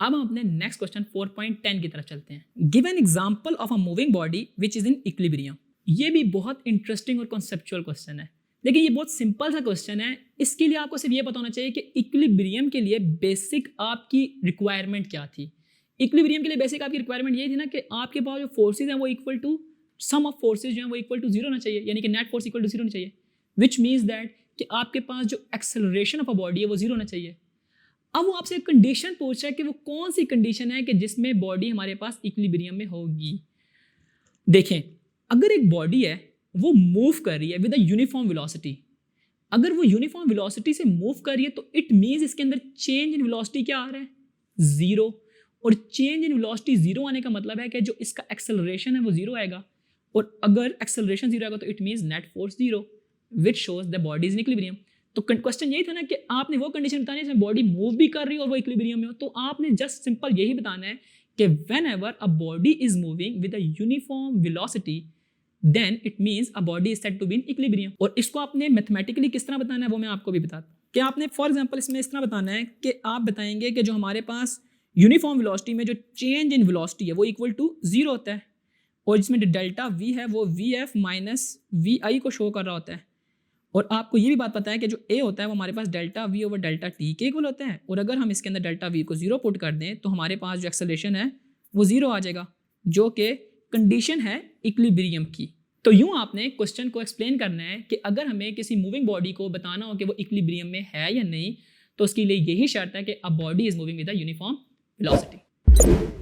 अब हम अपने नेक्स्ट क्वेश्चन 4.10 की तरफ चलते हैं। Give an example of a moving body which is in equilibrium. ये भी बहुत इंटरेस्टिंग और कॉन्सेप्चुअल क्वेश्चन है। देखिए ये बहुत सिंपल सा क्वेश्चन है। इसके लिए आपको सिर्फ ये पता होना चाहिए कि इक्विलिब्रियम के लिए बेसिक आपकी रिक्वायरमेंट क्या थी। इक्विलिब्रियम के लिए बेसिक आपकी रिक्वायरमेंट ये थी ना कि आपके पास जो फोर्सेज हैं वो equal to sum of forces जो हैं वो इक्वल टू 0 होना चाहिए, यानी कि नेट फोर्स इक्वल टू 0 होना चाहिए, विच मीन्स दैट कि आपके पास जो एक्सेलरेशन ऑफ अ बॉडी है वो 0 होना चाहिए। अब वो आपसे एक कंडीशन पूछ रहा है कि वो कौन सी कंडीशन है कि जिसमें बॉडी हमारे पास इक्विलिब्रियम में होगी। देखें, अगर एक बॉडी है वो मूव कर रही है विद अ यूनिफॉर्म वेलोसिटी, अगर वो यूनिफॉर्म वेलोसिटी से मूव कर रही है तो इट मीन्स इसके अंदर चेंज इन वेलोसिटी क्या आ रहा है, 0। और चेंज इन वेलोसिटी 0 आने का मतलब है कि जो इसका एक्सेलरेशन है वो 0 आएगा, और अगर एक्सेलरेशन 0 आएगा तो it means net force 0, which shows the body is in equilibrium. तो क्वेश्चन यही था ना कि आपने वो कंडीशन बतानी है जिसमें बॉडी मूव भी कर रही है और वो इक्विलिब्रियम में हो। तो आपने जस्ट सिंपल यही बताना है कि whenever a body is moving with a uniform velocity then it means a body is said to be in equilibrium. और इसको आपने मैथमेटिकली किस तरह बताना है वो मैं आपको भी बताता हूँ कि आपने फॉर एग्जाम्पल इसमें इस तरह बताना है कि आप बताएंगे कि जो हमारे पास यूनिफॉर्म वेलोसिटी में जो चेंज इन वेलोसिटी है वो इक्वल टू 0 होता है, और जिसमें डेल्टा वी है वो वी एफ माइनस वी आई को शो कर रहा होता है। और आपको ये भी बात पता है कि जो ए होता है वो हमारे पास delta v over delta t के इक्वल होता है, और अगर हम इसके अंदर डेल्टा वी को 0 पुट कर दें तो हमारे पास जो एक्सेलरेशन है वो 0 आ जाएगा, जो कि कंडीशन है इक्विलिब्रियम की। तो यूँ आपने क्वेश्चन को एक्सप्लेन करना है कि अगर हमें किसी मूविंग बॉडी को बताना हो कि वो इक्विलिब्रियम में है या नहीं, तो उसके लिए यही शर्त है कि अ body is moving with a uniform velocity.